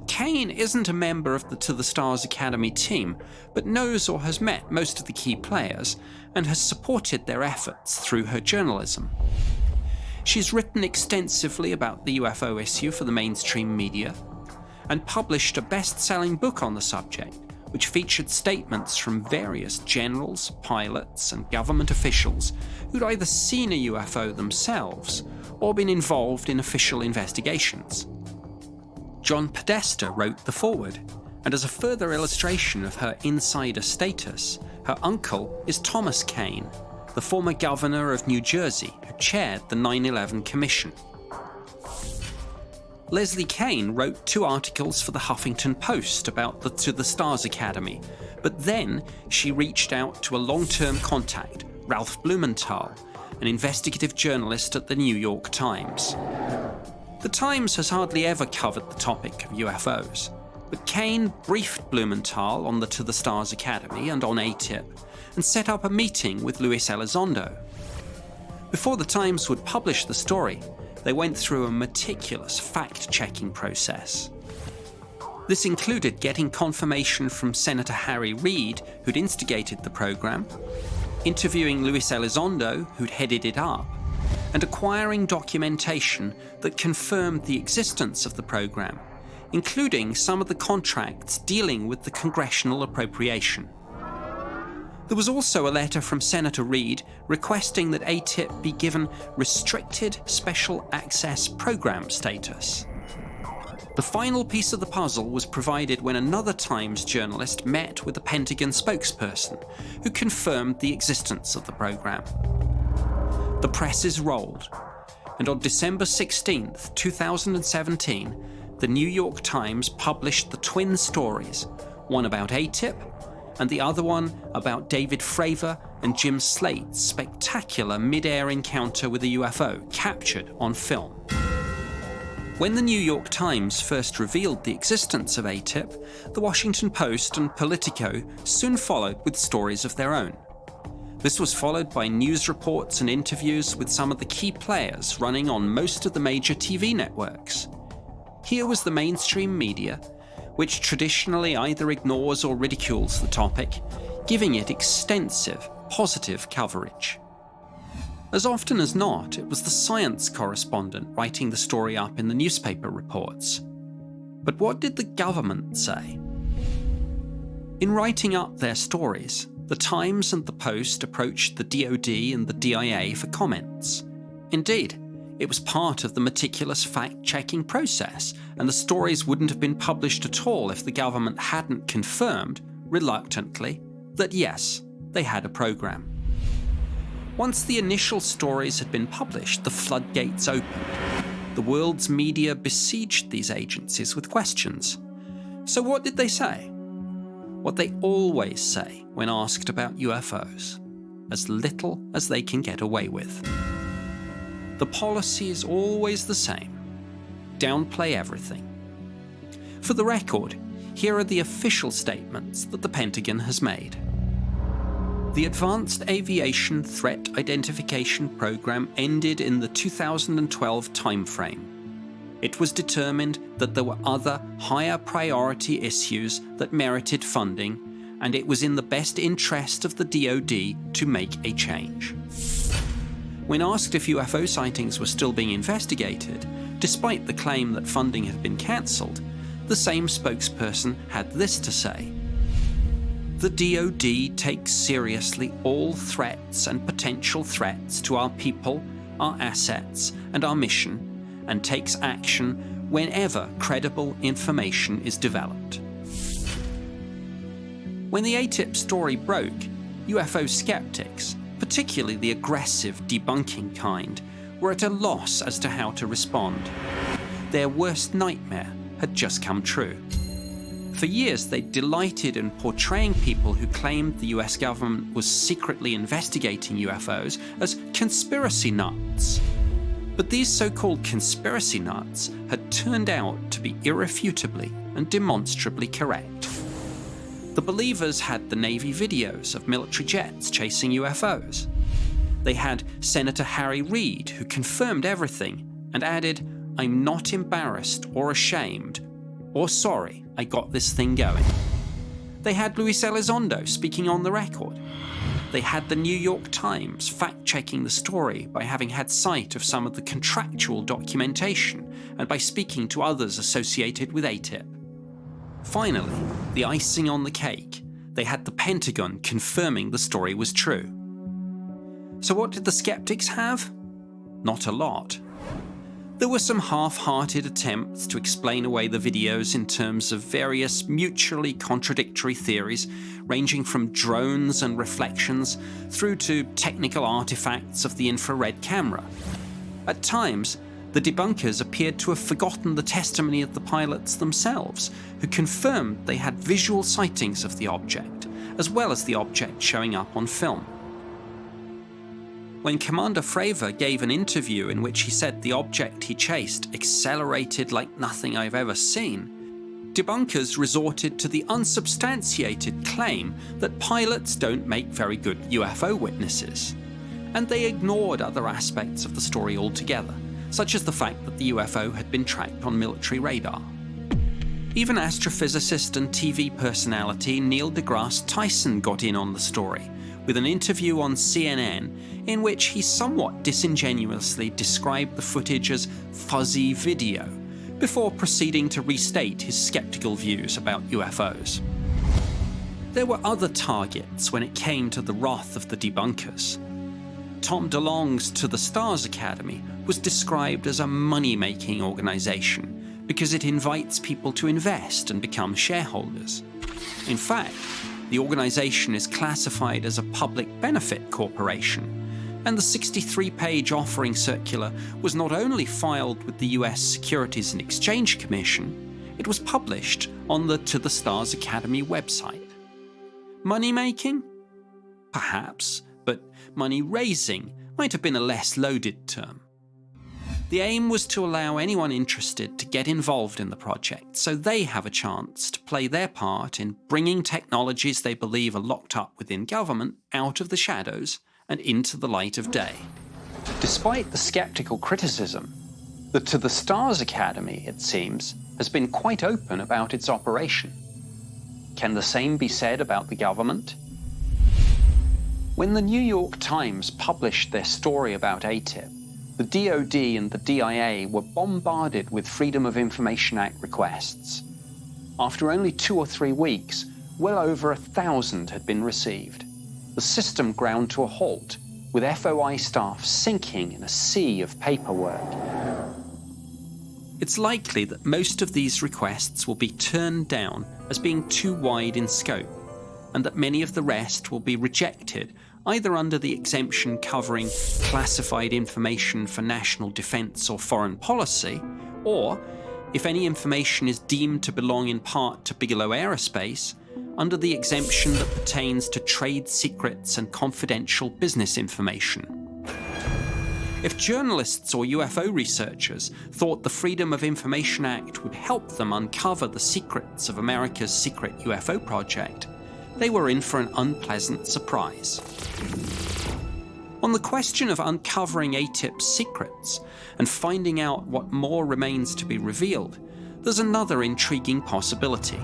Kean isn't a member of the To the Stars Academy team, but knows or has met most of the key players and has supported their efforts through her journalism. She's written extensively about the UFO issue for the mainstream media and published a best-selling book on the subject, which featured statements from various generals, pilots, and government officials who'd either seen a UFO themselves or been involved in official investigations. John Podesta wrote the foreword, and as a further illustration of her insider status, her uncle is Thomas Kean, the former governor of New Jersey who chaired the 9/11 Commission. Leslie Kean wrote 2 articles for the Huffington Post about the To the Stars Academy, but then she reached out to a long-term contact, Ralph Blumenthal, an investigative journalist at the New York Times. The Times has hardly ever covered the topic of UFOs, but Kean briefed Blumenthal on the To the Stars Academy and on ATIP, and set up a meeting with Luis Elizondo. Before the Times would publish the story, they went through a meticulous fact-checking process. This included getting confirmation from Senator Harry Reid, who'd instigated the program, interviewing Luis Elizondo, who'd headed it up, and acquiring documentation that confirmed the existence of the program, including some of the contracts dealing with the congressional appropriation. There was also a letter from Senator Reid requesting that ATIP be given Restricted Special Access Program status. The final piece of the puzzle was provided when another Times journalist met with the Pentagon spokesperson, who confirmed the existence of the program. The presses rolled, and on December 16, 2017, the New York Times published the twin stories, one about ATIP and the other one about David Fravor and Jim Slate's spectacular mid-air encounter with a UFO captured on film. When the New York Times first revealed the existence of ATIP, the Washington Post and Politico soon followed with stories of their own. This was followed by news reports and interviews with some of the key players running on most of the major TV networks. Here was the mainstream media, which traditionally either ignores or ridicules the topic, giving it extensive, positive coverage. As often as not, it was the science correspondent writing the story up in the newspaper reports. But what did the government say? In writing up their stories, the Times and the Post approached the DoD and the DIA for comments. Indeed, it was part of the meticulous fact-checking process, and the stories wouldn't have been published at all if the government hadn't confirmed, reluctantly, that yes, they had a program. Once the initial stories had been published, the floodgates opened. The world's media besieged these agencies with questions. So what did they say? What they always say when asked about UFOs: as little as they can get away with. The policy is always the same: downplay everything. For the record, here are the official statements that the Pentagon has made. The Advanced Aviation Threat Identification Program ended in the 2012 timeframe. It was determined that there were other higher priority issues that merited funding, and it was in the best interest of the DoD to make a change. When asked if UFO sightings were still being investigated, despite the claim that funding had been cancelled, the same spokesperson had this to say: "The DoD takes seriously all threats and potential threats to our people, our assets, and our mission, and takes action whenever credible information is developed." When the ATIP story broke, UFO skeptics, particularly the aggressive, debunking kind, were at a loss as to how to respond. Their worst nightmare had just come true. For years, they delighted in portraying people who claimed the US government was secretly investigating UFOs as conspiracy nuts. But these so-called conspiracy nuts had turned out to be irrefutably and demonstrably correct. The believers had the Navy videos of military jets chasing UFOs. They had Senator Harry Reid, who confirmed everything and added, "I'm not embarrassed or ashamed or sorry I got this thing going." They had Luis Elizondo speaking on the record. They had the New York Times fact-checking the story by having had sight of some of the contractual documentation and by speaking to others associated with ATIP. Finally, the icing on the cake, they had the Pentagon confirming the story was true. So what did the skeptics have? Not a lot. There were some half-hearted attempts to explain away the videos in terms of various mutually contradictory theories, ranging from drones and reflections through to technical artifacts of the infrared camera. At times, The debunkers appeared to have forgotten the testimony of the pilots themselves, who confirmed they had visual sightings of the object, as well as the object showing up on film. When Commander Fravor gave an interview in which he said the object he chased accelerated like nothing I've ever seen, debunkers resorted to the unsubstantiated claim that pilots don't make very good UFO witnesses, and they ignored other aspects of the story altogether, such as the fact that the UFO had been tracked on military radar. Even astrophysicist and TV personality Neil deGrasse Tyson got in on the story, with an interview on CNN in which he somewhat disingenuously described the footage as fuzzy video, before proceeding to restate his skeptical views about UFOs. There were other targets when it came to the wrath of the debunkers. Tom DeLonge's To the Stars Academy was described as a money-making organization because it invites people to invest and become shareholders. In fact, the organization is classified as a public benefit corporation, and the 63-page offering circular was not only filed with the US Securities and Exchange Commission, it was published on the To the Stars Academy website. Money-making? Perhaps, but money-raising might have been a less loaded term. The aim was to allow anyone interested to get involved in the project so they have a chance to play their part in bringing technologies they believe are locked up within government out of the shadows and into the light of day. Despite the skeptical criticism, the To the Stars Academy, it seems, has been quite open about its operation. Can the same be said about the government? When the New York Times published their story about ATIP, the DoD and the DIA were bombarded with Freedom of Information Act requests. After only 2 or 3 weeks, well over 1,000 had been received. The system ground to a halt, with FOI staff sinking in a sea of paperwork. It's likely that most of these requests will be turned down as being too wide in scope, and that many of the rest will be rejected either under the exemption covering classified information for national defense or foreign policy, or, if any information is deemed to belong in part to Bigelow Aerospace, under the exemption that pertains to trade secrets and confidential business information. If journalists or UFO researchers thought the Freedom of Information Act would help them uncover the secrets of America's secret UFO project, they were in for an unpleasant surprise. On the question of uncovering ATIP's secrets and finding out what more remains to be revealed, there's another intriguing possibility.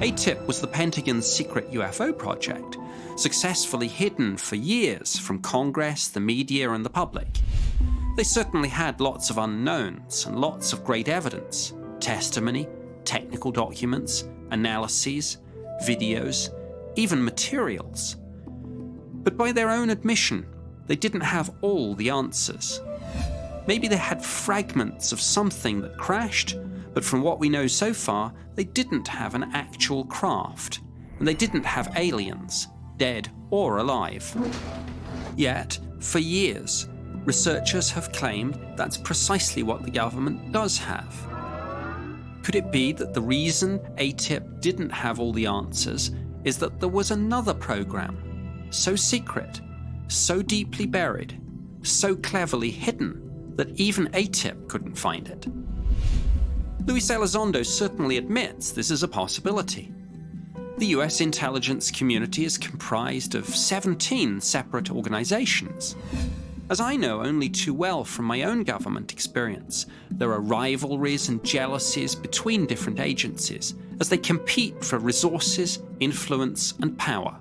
ATIP was the Pentagon's secret UFO project, successfully hidden for years from Congress, the media, and the public. They certainly had lots of unknowns and lots of great evidence, testimony, technical documents, analyses, videos, even materials. But by their own admission, they didn't have all the answers. Maybe they had fragments of something that crashed, but from what we know so far, they didn't have an actual craft, and they didn't have aliens, dead or alive. Yet, for years, researchers have claimed that's precisely what the government does have. Could it be that the reason ATIP didn't have all the answers is that there was another program, so secret, so deeply buried, so cleverly hidden that even ATIP couldn't find it? Luis Elizondo certainly admits this is a possibility. The US intelligence community is comprised of 17 separate organizations. As I know only too well from my own government experience, there are rivalries and jealousies between different agencies as they compete for resources, influence, and power.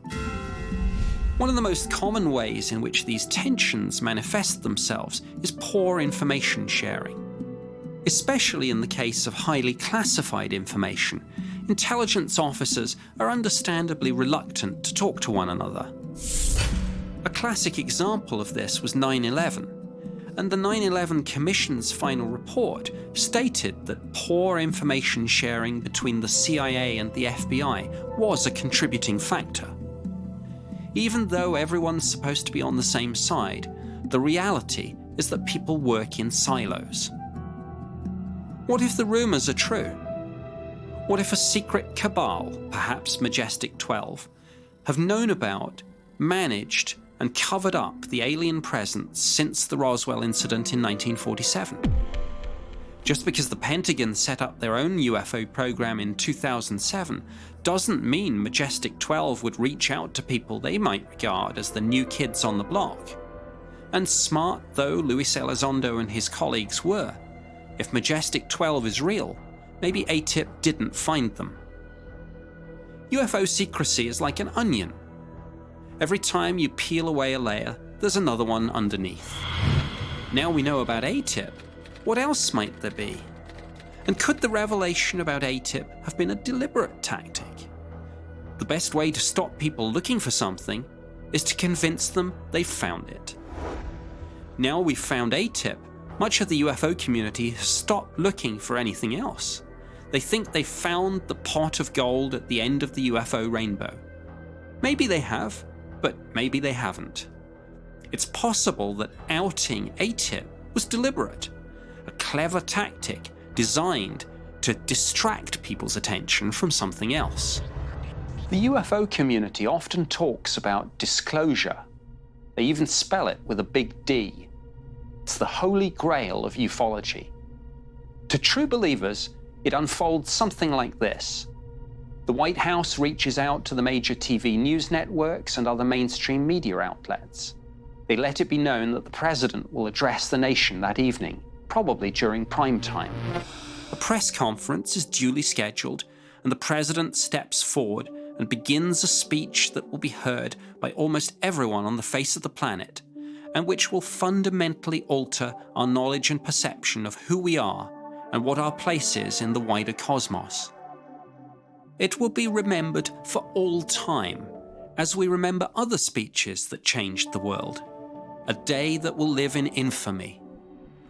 One of the most common ways in which these tensions manifest themselves is poor information sharing. Especially in the case of highly classified information, intelligence officers are understandably reluctant to talk to one another. A classic example of this was 9/11, and the 9/11 Commission's final report stated that poor information sharing between the CIA and the FBI was a contributing factor. Even though everyone's supposed to be on the same side, the reality is that people work in silos. What if the rumours are true? What if a secret cabal, perhaps Majestic 12, have known about, managed, and covered up the alien presence since the Roswell incident in 1947? Just because the Pentagon set up their own UFO program in 2007 doesn't mean Majestic 12 would reach out to people they might regard as the new kids on the block. And smart though Luis Elizondo and his colleagues were, if Majestic 12 is real, maybe ATIP didn't find them. UFO secrecy is like an onion. Every time you peel away a layer, there's another one underneath. Now we know about ATIP, what else might there be? And could the revelation about ATIP have been a deliberate tactic? The best way to stop people looking for something is to convince them they've found it. Now we've found ATIP, much of the UFO community has stopped looking for anything else. They think they've found the pot of gold at the end of the UFO rainbow. Maybe they have, but maybe they haven't. It's possible that outing ATIP was deliberate, a clever tactic designed to distract people's attention from something else. The UFO community often talks about disclosure. They even spell it with a big D. It's the holy grail of ufology. To true believers, it unfolds something like this. The White House reaches out to the major TV news networks and other mainstream media outlets. They let it be known that the president will address the nation that evening, probably during prime time. A press conference is duly scheduled, and the president steps forward and begins a speech that will be heard by almost everyone on the face of the planet, and which will fundamentally alter our knowledge and perception of who we are and what our place is in the wider cosmos. It will be remembered for all time, as we remember other speeches that changed the world. A day that will live in infamy.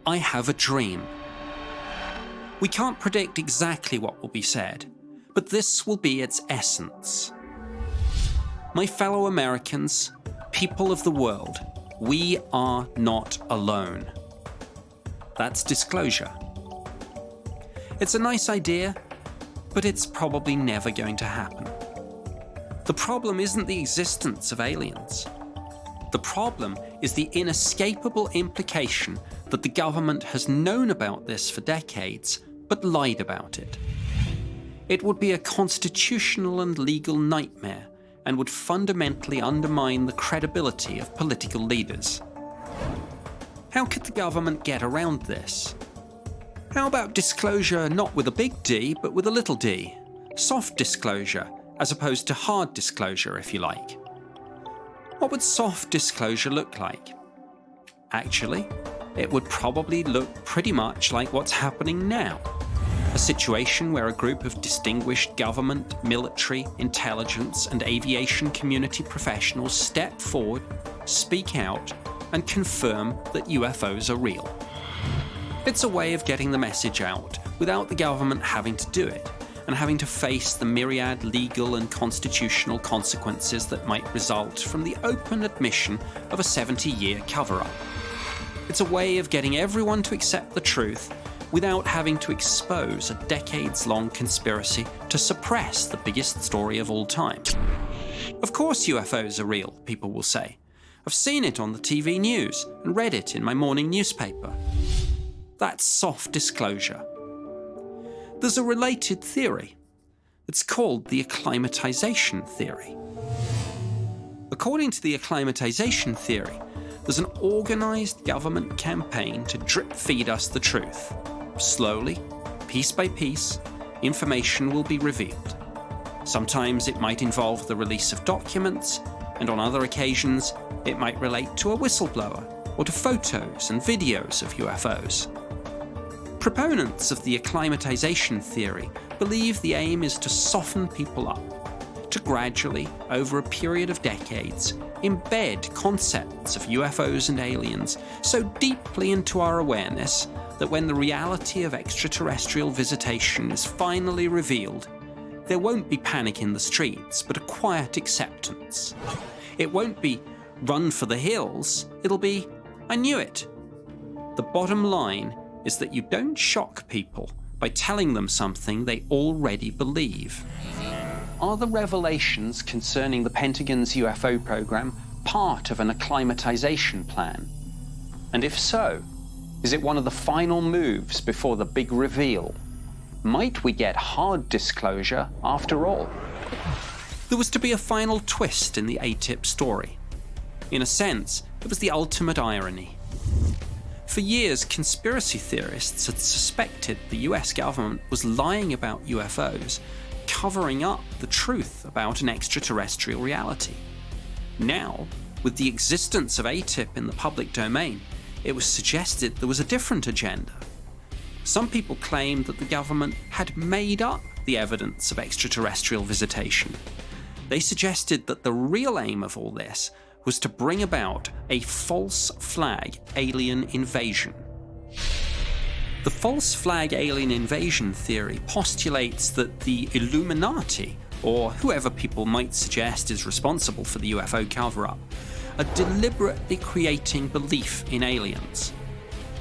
I have a dream. We can't predict exactly what will be said, but this will be its essence. My fellow Americans, people of the world, we are not alone. That's disclosure. It's a nice idea, but it's probably never going to happen. The problem isn't the existence of aliens. The problem is the inescapable implication that the government has known about this for decades, but lied about it. It would be a constitutional and legal nightmare and would fundamentally undermine the credibility of political leaders. How could the government get around this? How about disclosure not with a big D, but with a little d? Soft disclosure, as opposed to hard disclosure, if you like. What would soft disclosure look like? Actually, it would probably look pretty much like what's happening now. A situation where a group of distinguished government, military, intelligence, and aviation community professionals step forward, speak out, and confirm that UFOs are real. It's a way of getting the message out without the government having to do it, and having to face the myriad legal and constitutional consequences that might result from the open admission of a 70-year cover-up. It's a way of getting everyone to accept the truth without having to expose a decades-long conspiracy to suppress the biggest story of all time. Of course UFOs are real, people will say. I've seen it on the TV news and read it in my morning newspaper. That's soft disclosure. There's a related theory. It's called the acclimatization theory. According to the acclimatization theory, there's an organized government campaign to drip-feed us the truth. Slowly, piece by piece, information will be revealed. Sometimes it might involve the release of documents, and on other occasions, it might relate to a whistleblower or to photos and videos of UFOs. Proponents of the acclimatization theory believe the aim is to soften people up, to gradually, over a period of decades, embed concepts of UFOs and aliens so deeply into our awareness that when the reality of extraterrestrial visitation is finally revealed, there won't be panic in the streets, but a quiet acceptance. It won't be run for the hills, it'll be, I knew it. The bottom line is that you don't shock people by telling them something they already believe. Are the revelations concerning the Pentagon's UFO program part of an acclimatization plan? And if so, is it one of the final moves before the big reveal? Might we get hard disclosure after all? There was to be a final twist in the ATIP story. In a sense, it was the ultimate irony. For years, conspiracy theorists had suspected the US government was lying about UFOs, covering up the truth about an extraterrestrial reality. Now, with the existence of ATIP in the public domain, it was suggested there was a different agenda. Some people claimed that the government had made up the evidence of extraterrestrial visitation. They suggested that the real aim of all this was to bring about a false flag alien invasion. The false flag alien invasion theory postulates that the Illuminati, or whoever people might suggest is responsible for the UFO cover-up, are deliberately creating belief in aliens.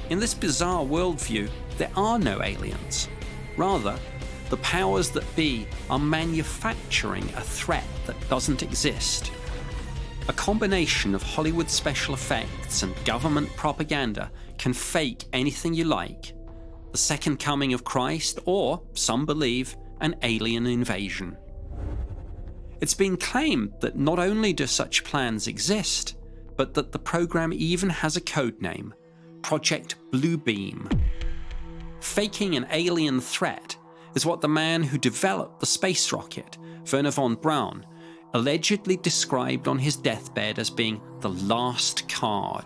In this bizarre worldview, there are no aliens. Rather, the powers that be are manufacturing a threat that doesn't exist. A combination of Hollywood special effects and government propaganda can fake anything you like. The second coming of Christ, or, some believe, an alien invasion. It's been claimed that not only do such plans exist, but that the program even has a code name, Project Bluebeam. Faking an alien threat is what the man who developed the space rocket, Wernher von Braun, allegedly described on his deathbed as being the last card,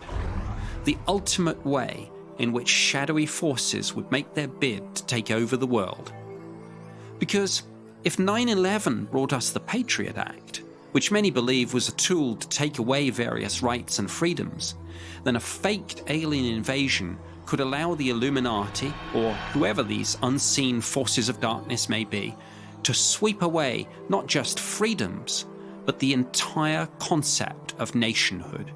the ultimate way in which shadowy forces would make their bid to take over the world. Because if 9/11 brought us the Patriot Act, which many believe was a tool to take away various rights and freedoms, then a faked alien invasion could allow the Illuminati, or whoever these unseen forces of darkness may be, to sweep away not just freedoms, but the entire concept of nationhood.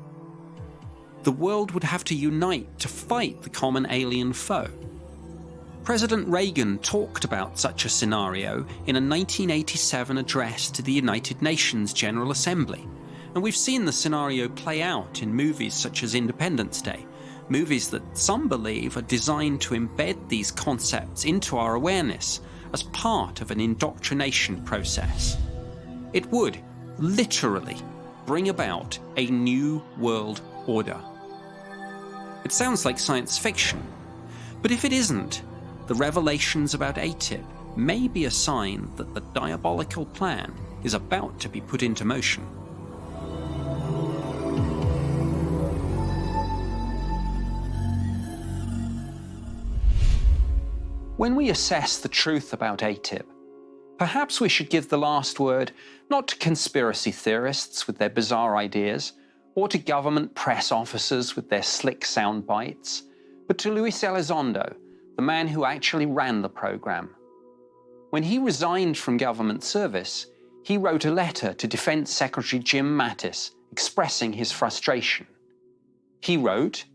The world would have to unite to fight the common alien foe. President Reagan talked about such a scenario in a 1987 address to the United Nations General Assembly, and we've seen the scenario play out in movies such as Independence Day, movies that some believe are designed to embed these concepts into our awareness as part of an indoctrination process. It would, literally, bring about a new world order. It sounds like science fiction, but if it isn't, the revelations about ATIP may be a sign that the diabolical plan is about to be put into motion. When we assess the truth about ATIP, perhaps we should give the last word not to conspiracy theorists with their bizarre ideas, or to government press officers with their slick sound bites, but to Luis Elizondo, the man who actually ran the program. When he resigned from government service, he wrote a letter to Defense Secretary Jim Mattis expressing his frustration. He wrote,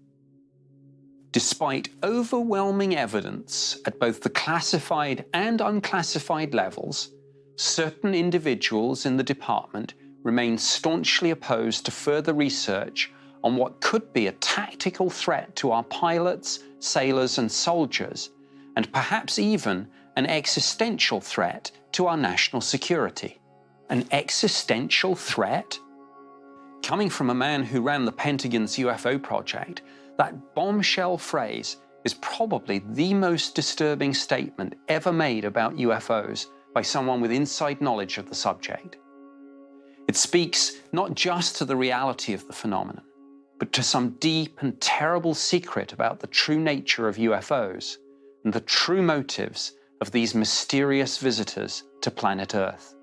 "Despite overwhelming evidence at both the classified and unclassified levels, certain individuals in the department remain staunchly opposed to further research on what could be a tactical threat to our pilots, sailors, and soldiers, and perhaps even an existential threat to our national security." An existential threat? Coming from a man who ran the Pentagon's UFO project, that bombshell phrase is probably the most disturbing statement ever made about UFOs by someone with inside knowledge of the subject. It speaks not just to the reality of the phenomenon, but to some deep and terrible secret about the true nature of UFOs and the true motives of these mysterious visitors to planet Earth.